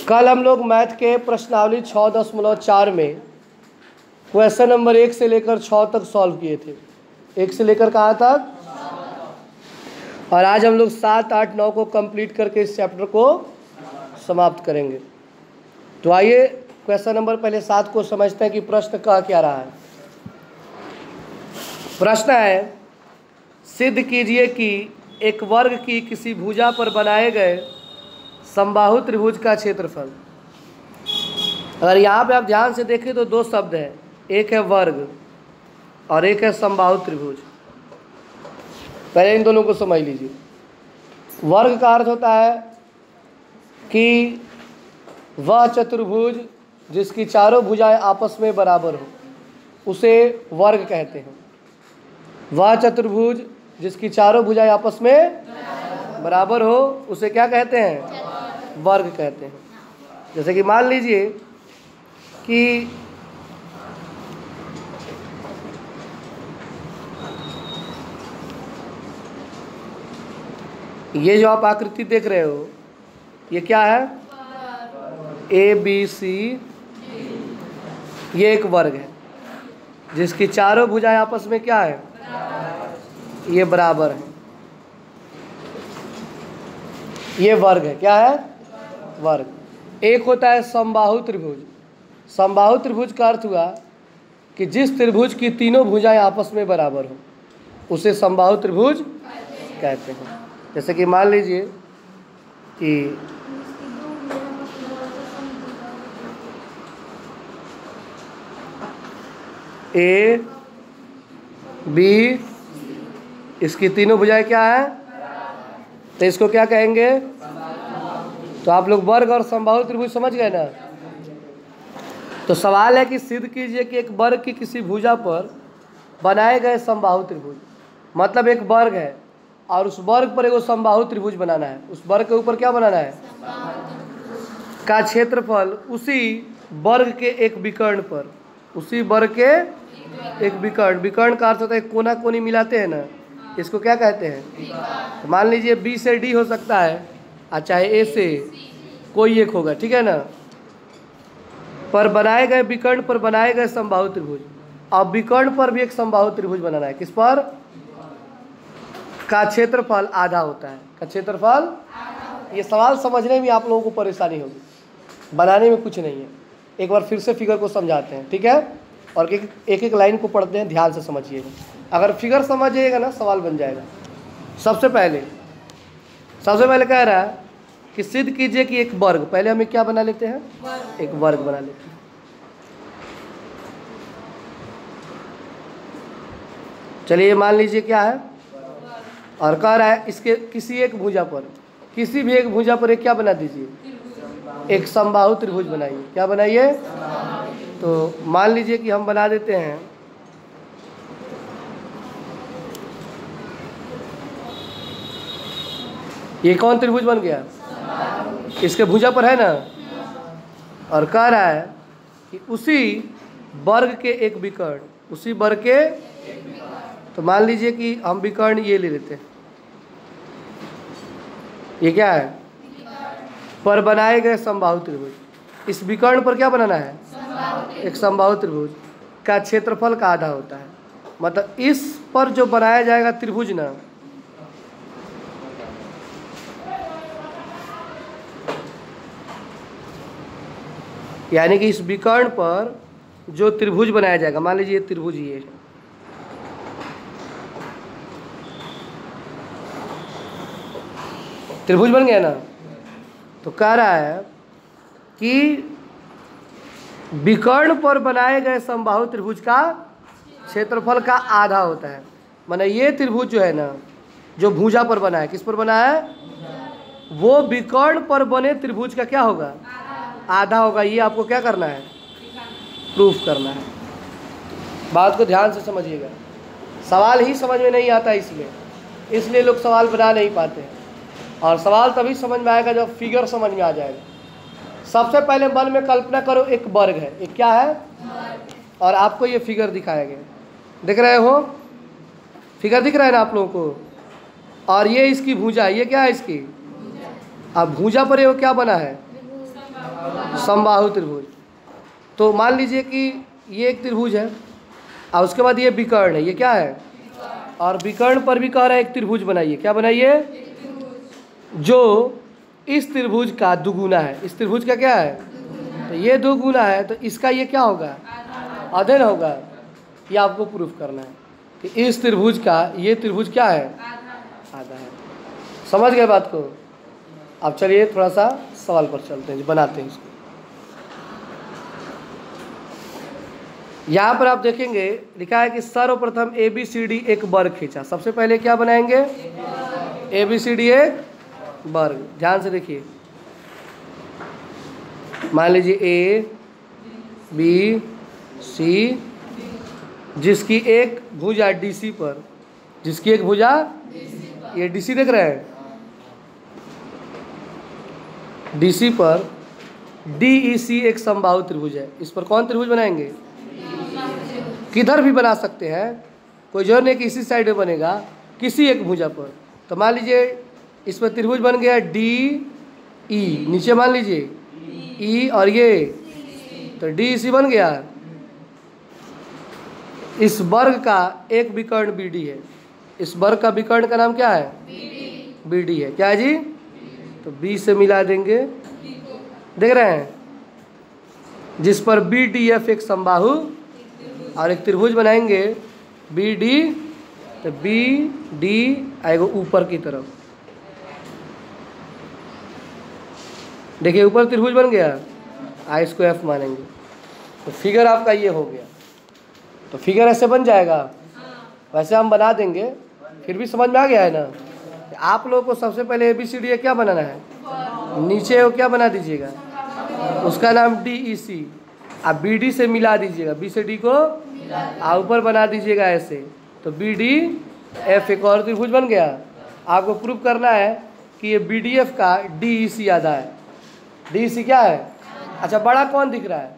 कल हम लोग मैथ के प्रश्नावली 6.4 में क्वेश्चन नंबर 1 से लेकर 6 तक सॉल्व किए थे। 1 से लेकर कहाँ तक, और आज हम लोग 7, 8, 9 को कंप्लीट करके इस चैप्टर को समाप्त करेंगे। तो आइए क्वेश्चन नंबर पहले 7 को समझते हैं कि प्रश्न कह क्या रहा है। प्रश्न है, सिद्ध कीजिए कि एक वर्ग की किसी भुजा पर बनाए गए समबाहु त्रिभुज का क्षेत्रफल। अगर यहाँ पे आप ध्यान से देखें तो दो शब्द हैं, एक है वर्ग और एक है समबाहु त्रिभुज। पहले इन दोनों को समझ लीजिए। वर्ग का अर्थ होता है कि वह चतुर्भुज जिसकी चारों भुजाएं आपस में बराबर हो, उसे वर्ग कहते हैं। वह चतुर्भुज जिसकी चारों भुजाएं आपस में बराबर हो, उसे क्या कहते हैं? वर्ग कहते हैं। जैसे कि मान लीजिए कि ये जो आप आकृति देख रहे हो, ये क्या है? ABC, ये एक वर्ग है जिसकी चारों भुजाएं आपस में क्या है? ये बराबर है। ये वर्ग है। क्या है? वर्ग। एक होता है समबाहु त्रिभुज। समबाहु त्रिभुज का अर्थ हुआ कि जिस त्रिभुज की तीनों भुजाएं आपस में बराबर हो, उसे समबाहु त्रिभुज कहते हैं। जैसे कि मान लीजिए कि A, B, इसकी तीनों भुजाएं क्या है? तो इसको क्या कहेंगे? तो आप लोग वर्ग और समबाहु त्रिभुज समझ गए ना। तो सवाल है कि सिद्ध कीजिए कि एक वर्ग की किसी भुजा पर बनाए गए समबाहु त्रिभुज, मतलब एक वर्ग है और उस वर्ग पर एगो समबाहु त्रिभुज बनाना है। उस वर्ग के ऊपर क्या बनाना है? का क्षेत्रफल उसी वर्ग के एक विकर्ण पर, उसी वर्ग के एक विकर्ण। विकर्ण का अर्थ होता है कोना कोनी मिलाते हैं ना, इसको क्या कहते हैं? तो मान लीजिए B से D हो सकता है और चाहे A से कोई एक होगा, ठीक है ना। पर बनाए गए विकर्ण पर बनाए गए समबाहु त्रिभुज, और विकर्ण पर भी एक समबाहु त्रिभुज बनाना है। किस पर? का क्षेत्रफल आधा होता है। का क्षेत्रफल, ये सवाल समझने में आप लोगों को परेशानी होगी, बनाने में कुछ नहीं है। एक बार फिर से फिगर को समझाते हैं, ठीक है? और एक एक लाइन को पढ़ते हैं, ध्यान से समझिएगा। अगर फिगर समझिएगा ना, सवाल बन जाएगा। सबसे पहले कह रहा है कि सिद्ध कीजिए कि एक वर्ग, पहले हमें क्या बना लेते हैं? एक वर्ग बना लेते हैं। चलिए मान लीजिए क्या है, और कह रहा है इसके किसी एक भुजा पर, किसी भी एक भुजा पर एक क्या बना दीजिए? एक समबाहु त्रिभुज बनाइए। क्या बनाइए? तो मान लीजिए कि हम बना देते हैं ये कौन त्रिभुज बन गया? इसके भुजा पर है ना, और कह रहा है कि उसी वर्ग के एक विकर्ण, उसी वर्ग के, तो मान लीजिए कि हम विकर्ण ये ले लेते हैं। ये क्या है? पर बनाए गए समबाहु त्रिभुज। इस विकर्ण पर क्या बनाना है? एक समबाहु त्रिभुज का क्षेत्रफल का आधा होता है। मतलब इस पर जो बनाया जाएगा त्रिभुज ना, यानी कि इस विकर्ण पर जो त्रिभुज बनाया जाएगा, मान लीजिए त्रिभुज ये है, त्रिभुज बन गया ना। तो कह रहा है कि विकर्ण पर बनाए गए समबाहु त्रिभुज का क्षेत्रफल का आधा होता है। माने ये त्रिभुज जो है ना, जो भुजा पर बना है, किस पर बना है? वो विकर्ण पर बने त्रिभुज का क्या होगा? आधा होगा। ये आपको क्या करना है? प्रूफ करना है। बात को ध्यान से समझिएगा। सवाल ही समझ में नहीं आता, इसलिए लोग सवाल बना नहीं पाते हैं। और सवाल तभी समझ में आएगा जब फिगर समझ में आ जाएगा। सबसे पहले मन में कल्पना करो, एक वर्ग है, एक क्या है? और आपको ये फिगर दिखाया गया, दिख रहे हो? फिगर दिख रहा है ना आप लोगों को? और ये इसकी भुजा, ये क्या है? इसकी अब भुजा पर ये क्या बना है? समबाहु त्रिभुज। तो मान लीजिए कि ये एक त्रिभुज है और उसके बाद ये विकर्ण है, ये क्या है, और विकर्ण पर भी कह रहा है एक त्रिभुज बनाइए। क्या बनाइए? जो इस त्रिभुज का दुगुना है। इस त्रिभुज का क्या है? तो ये दुगुना है, तो इसका ये क्या होगा? आधा होगा। ये आपको प्रूफ करना है कि इस त्रिभुज का ये त्रिभुज क्या है? आधा है। समझ गए बात को? अब चलिए थोड़ा सा सवाल पर चलते हैं, बनाते हैं इसको। यहाँ पर आप देखेंगे लिखा है कि सर्वप्रथम ABCD एक वर्ग खींचा। सबसे पहले क्या बनाएंगे? ABCD एक वर्ग। ध्यान से देखिए, मान लीजिए A B C, जिसकी एक भुजा DC पर, जिसकी एक भुजा ये DC देख रहे हैं, DC पर DEC एक समबाहु त्रिभुज है। इस पर कौन त्रिभुज बनाएंगे? किधर भी बना सकते हैं, कोई जरूर नहीं कि इसी साइड में बनेगा, किसी एक भुजा पर। तो मान लीजिए इस पर त्रिभुज बन गया DE, नीचे मान लीजिए E और ये, तो DEC बन गया। इस वर्ग का एक विकर्ण BD है। इस वर्ग का विकर्ण का नाम क्या है? BD है। क्या है जी? तो B से मिला देंगे, देख रहे हैं, जिस पर BDF एक समबाहु और एक त्रिभुज बनाएंगे BD, तो BD आएगा ऊपर की तरफ। देखिए ऊपर त्रिभुज बन गया, इसको F मानेंगे, तो फिगर आपका ये हो गया। तो फिगर ऐसे बन जाएगा, वैसे हम बना देंगे, फिर भी समझ में आ गया है ना? आप लोगों को सबसे पहले ABCD क्या बनाना है, नीचे वो क्या बना दीजिएगा, उसका नाम DEC, आप BD से मिला दीजिएगा, B से D को ऊपर बना दीजिएगा ऐसे, तो BDF एक और त्रिभुज बन गया। आपको प्रूफ करना है कि ये BDF का DEC आधा है। DEC क्या है? अच्छा बड़ा कौन दिख रहा है?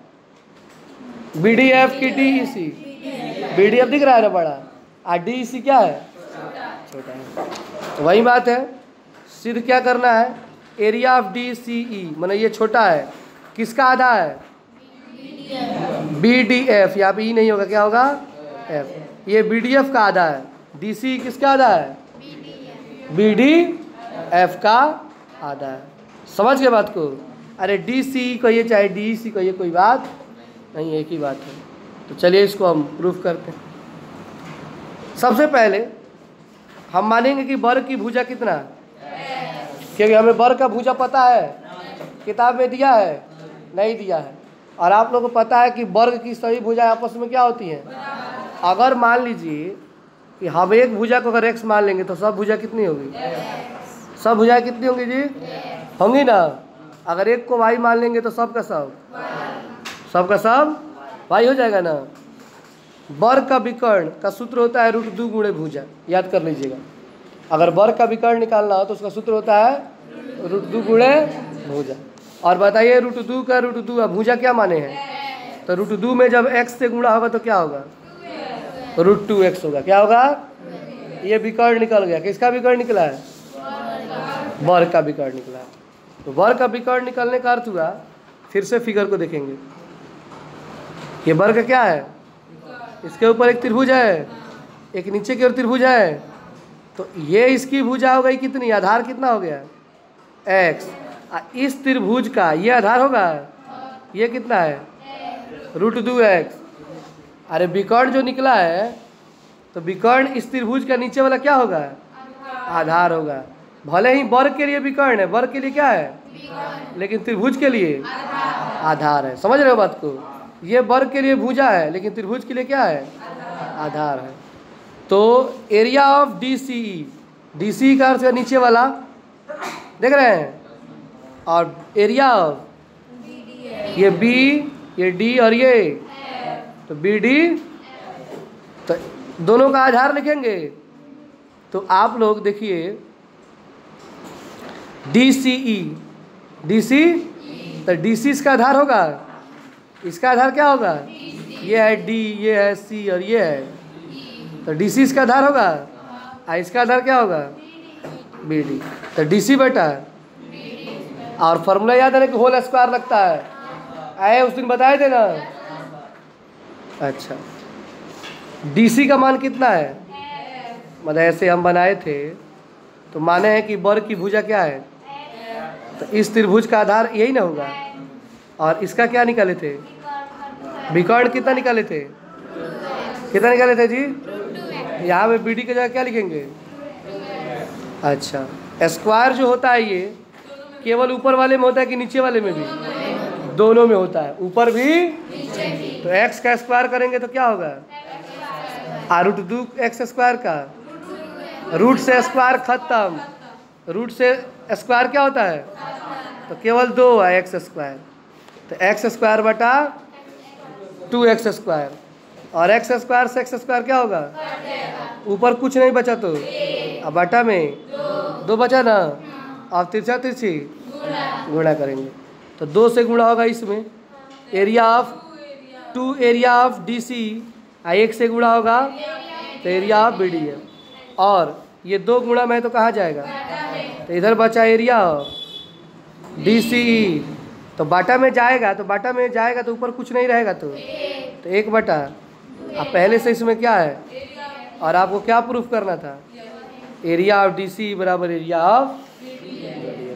BDF की DEC, BDF दिख रहा है ना बड़ा, DEC क्या है? छोटा है। तो वही बात है, सिद्ध क्या करना है, एरिया ऑफ DCE, मतलब ये छोटा है, किसका आधा है? BDF, यहाँ पे E नहीं होगा, क्या होगा? F। ये BDF का आधा है। DC किसका आधा है? BDF का आधा है। समझ गए बात को? अरे DC कहिए चाहे DEC कहिए, कोई बात नहीं, एक ही बात है। तो चलिए इसको हम प्रूफ करते हैं। सबसे पहले हम मानेंगे कि वर्ग की भुजा कितना है, क्योंकि हमें वर्ग का भुजा पता है, किताब में दिया है? नहीं दिया है। और आप लोगों को पता है कि वर्ग की सभी भुजाएं आपस में क्या होती हैं? अगर मान लीजिए कि हम एक भुजा को अगर x मान लेंगे तो सब भुजा कितनी होगी? सब भुजाएं कितनी होंगी जी? होंगी ना। अगर एक को y मान लेंगे तो सब का सब y हो जाएगा ना। वर्ग का विकर्ण का सूत्र होता है √2 गुणे भुजा, याद कर लीजिएगा। अगर वर्ग का विकर्ण निकालना हो तो उसका सूत्र होता है √2 गुणे भुजा। और बताइए √2 का √2 भुजा क्या माने हैं? तो √2 में जब x से गुणा होगा तो क्या होगा? √2x होगा। क्या होगा? ये विकर्ण निकल गया। किसका विकर्ण निकला है? वर्ग का विकर्ण निकला है। तो वर्ग का विकर्ण निकलने का अर्थ हुआ, फिर से फिगर को देखेंगे, ये वर्ग क्या है? इसके ऊपर एक त्रिभुज है, एक नीचे की ओर त्रिभुज है, तो ये इसकी भुजा हो गई कितनी? आधार कितना हो गया? x। इस त्रिभुज का ये आधार होगा, ये कितना है? √2x। अरे विकर्ण जो निकला है, तो विकर्ण इस त्रिभुज का नीचे वाला क्या होगा? आधार होगा। भले ही वर्ग के लिए विकर्ण है, वर्ग के लिए क्या है? लेकिन त्रिभुज के लिए आधार है। समझ रहे हो बात को? ये वर्ग के लिए भुजा है, लेकिन त्रिभुज के लिए क्या है? आधार है। तो एरिया ऑफ DCE, DCE का अर्थ है नीचे वाला, देख रहे हैं, और एरिया ऑफ ये B, ये D और ये, तो BD, तो दोनों का आधार लिखेंगे। तो आप लोग देखिए DCE, DC, तो DC इसका आधार होगा, इसका आधार क्या होगा? ये है D, ये है C और ये है, तो DC इसका आधार होगा। इसका आधार क्या होगा? BD। तो DC बेटा और फॉर्मूला याद है ना कि होल स्क्वायर लगता है, आए उस दिन बताए थे ना। अच्छा, डीसी का मान कितना है, मतलब ऐसे हम बनाए थे तो माने हैं कि वर्ग की भुजा क्या है, तो इस त्रिभुज का आधार यही ना होगा। और इसका क्या निकाले थे, विकर्ण कितना निकाले थे, कितना निकाले थे जी। यहाँ पे बी डी की जगह क्या लिखेंगे। अच्छा, स्क्वायर जो होता है ये केवल ऊपर वाले में होता है कि नीचे वाले में भी, दोनों में होता है, ऊपर भी तो एक्स का स्क्वायर करेंगे तो क्या होगा, रूट 2 एक्स स्क्वायर का, रूट से स्क्वायर खत्म, रूट से स्क्वायर क्या होता है, तो केवल 2 है एक्स स्क्वायर, तो एक्स स्क्वायर बटा 2x स्क्वायर, और एक्स स्क्वायर से एक्स स्क्वायर क्या होगा, ऊपर कुछ नहीं बचा तो अब बटा में 2 बचा ना, अब तिरछा तिरछी गुणा करेंगे तो 2 से गुणा होगा इसमें, area of 2 area of D C, 1 से गुणा होगा तो एरिया ऑफ बी डी है, और ये 2 गुणा में तो कहाँ जाएगा, तो इधर बचा एरिया ऑफ डी सी, तो बाटा में जाएगा, तो बाटा में जाएगा तो ऊपर कुछ नहीं रहेगा तो 1 बटा, अब पहले से इसमें क्या है, और आपको क्या प्रूफ करना था, एरिया ऑफ डी सी बराबर एरिया ऑफ,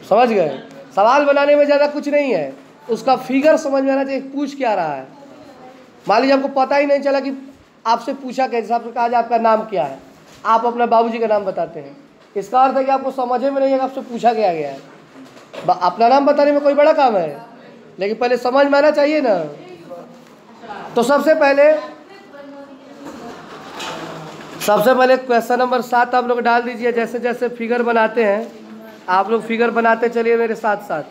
समझ गए। सवाल बनाने में ज़्यादा कुछ नहीं है, उसका फिगर समझ में आना चाहिए पूछ क्या रहा है। मान लीजिए आपको पता ही नहीं चला कि आपसे पूछा क्या, जैसे आपसे कहा जाए आपका नाम क्या है, आप अपना बाबूजी का नाम बताते हैं, इसका अर्थ है कि आपको समझे में नहीं है कि आपसे पूछा गया है। अपना नाम बताने में कोई बड़ा काम है, लेकिन पहले समझ में आना चाहिए ना। तो सबसे पहले क्वेश्चन नंबर 7 आप लोग डाल दीजिए। जैसे जैसे फिगर बनाते हैं आप लोग फिगर बनाते चलिए मेरे साथ साथ।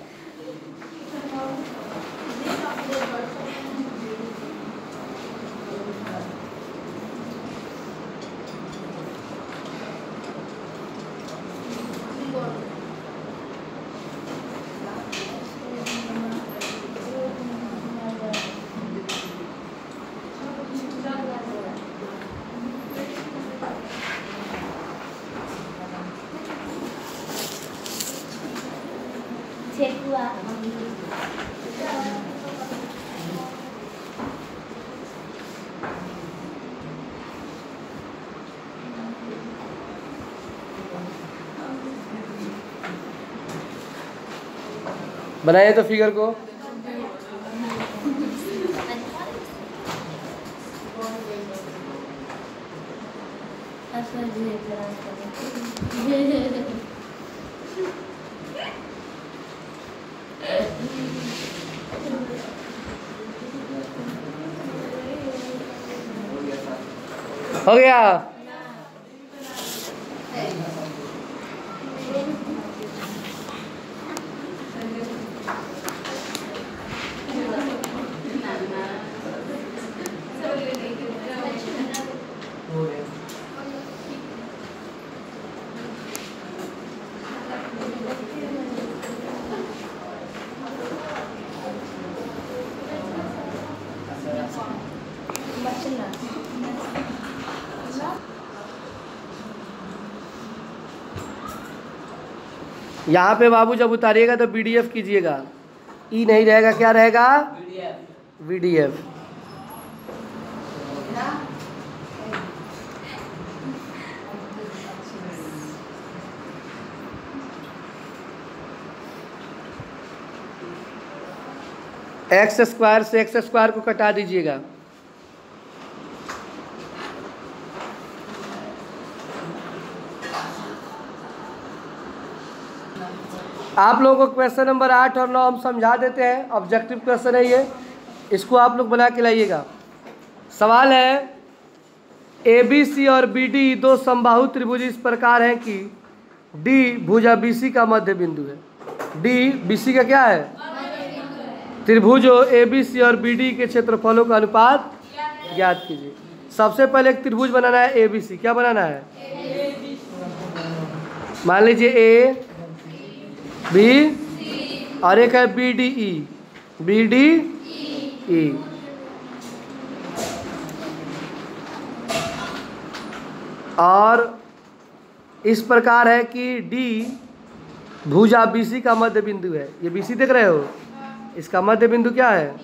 बनाइए तो फिगर को। हो गया। यहाँ पे बाबू जब उतारिएगा तो बीडीएफ कीजिएगा, ई नहीं रहेगा, क्या रहेगा, वीडीएफ। एक्स स्क्वायर से एक्स स्क्वायर को कटा दीजिएगा। आप लोगों को क्वेश्चन नंबर 8 और 9 हम समझा देते हैं, ऑब्जेक्टिव क्वेश्चन है ये, इसको आप लोग बना के लाइएगा। सवाल है ए बी सी और बी डी दो समबाहु त्रिभुज इस प्रकार हैं कि डी भुजा बी सी का मध्य बिंदु है। डी बी सी का क्या है, त्रिभुजों ए बी सी और बी डी के क्षेत्रफलों का अनुपात ज्ञात कीजिए। सबसे पहले एक त्रिभुज बनाना है ए बी सी, क्या बनाना है, मान लीजिए ए बी और एक है B D E, B D E. और इस प्रकार है कि डी भुजा BC का मध्य बिंदु है। ये BC देख रहे हो, इसका मध्य बिंदु क्या है?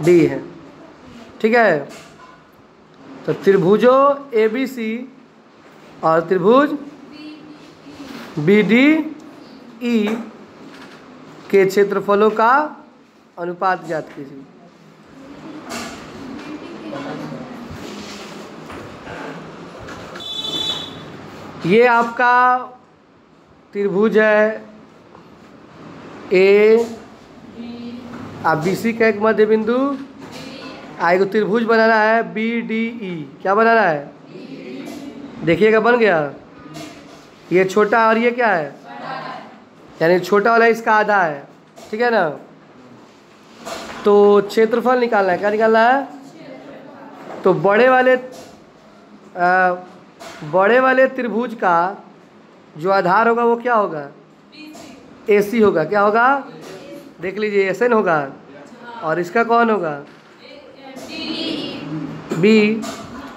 D है। ठीक है, तो त्रिभुजो ABC और त्रिभुज BDE के क्षेत्रफलों का अनुपात ज्ञात कीजिए। ये आपका त्रिभुज है A, आप BC का एक मध्य बिंदु, आएगा त्रिभुज बनाना है BDE। क्या बनाना है? देखिएगा बन गया। ये छोटा और ये क्या है? यानी छोटा वाला इसका आधा है। ठीक है ना? तो क्षेत्रफल निकालना है। क्या निकालना है? तो बड़े वाले त्रिभुज का जो आधार होगा वो क्या होगा? AC होगा। क्या होगा? देख लीजिए, SN होगा। और इसका कौन होगा? B।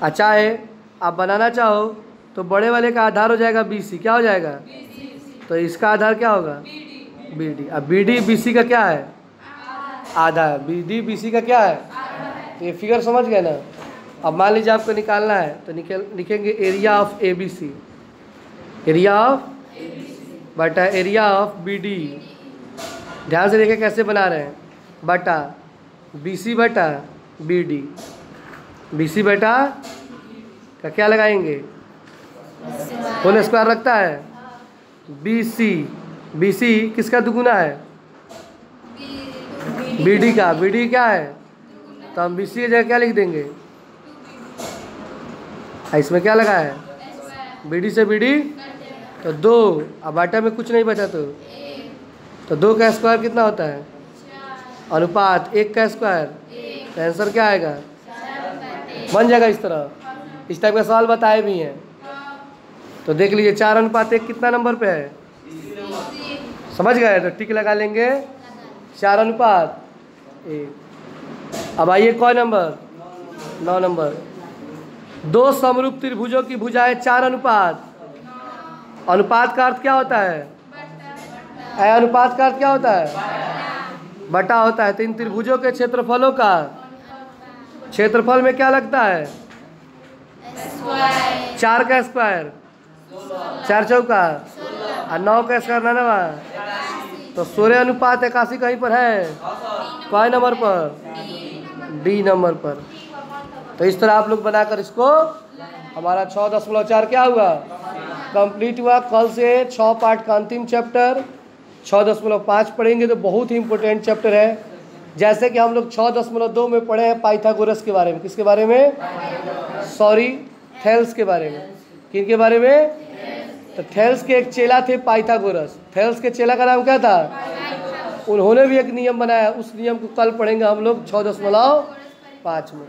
अच्छा है, आप बनाना चाहो तो बड़े वाले का आधार हो जाएगा BC। क्या हो जाएगा? तो इसका आधार क्या होगा? BD। अब BD BC का क्या है? आधा है। BD BC का क्या है? तो ये फिगर समझ गए ना? अब मान लीजिए आपको निकालना है तो लिखेंगे area of ABC, area of बटा एरिया ऑफ BD। ध्यान से देखिए कैसे बना रहे हैं, बटा BC बटा BD। BC बटा का क्या लगाएंगे? होल स्क्वायर लगता है। BC किसका दुगुना है? BD का। BD क्या है? तो हम BC की जगह क्या लिख देंगे? इसमें क्या लगा है? BD से BD तो 2। अब आटा में कुछ नहीं बचा तो 2 का स्क्वायर कितना होता है? अनुपात 1 का स्क्वायर। तो आंसर क्या आएगा? बन जाएगा इस तरह। इस टाइप का सवाल बताए भी हैं। तो देख लीजिए 4:1 कितना नंबर पे है? समझ गए? तो टिक लगा लेंगे 4:1। अब आइए कौन नंबर? 9 नंबर। 2 समरूप त्रिभुजों की भुजाएं 4:। अनुपात का अर्थ क्या होता है? अनुपात का अर्थ क्या होता है? बटा होता है। तो इन त्रिभुजों के क्षेत्रफलों का क्षेत्रफल में क्या लगता है? 4 का स्क्वायर, 4 चौका और 9 का स्क्वायर 99। तो 16:81 कहीं पर है? कौन नंबर पर? D नंबर पर। तो इस तरह आप लोग बनाकर इसको, हमारा 6.4 क्या हुआ? कंप्लीट हुआ। कल से 6 पार्ट का अंतिम चैप्टर 6.5 पढ़ेंगे तो बहुत ही इंपॉर्टेंट चैप्टर है। जैसे कि हम लोग 6.2 में पढ़े हैं पाइथागोरस के बारे में। किसके बारे में? सॉरी, थेल्स के बारे में। किन के बारे में? तो थेल्स के एक चेला थे पाइथागोरस। थेल्स के चेला का नाम क्या था? उन्होंने भी एक नियम बनाया। उस नियम को कल पढ़ेंगे हम लोग 6.5 में।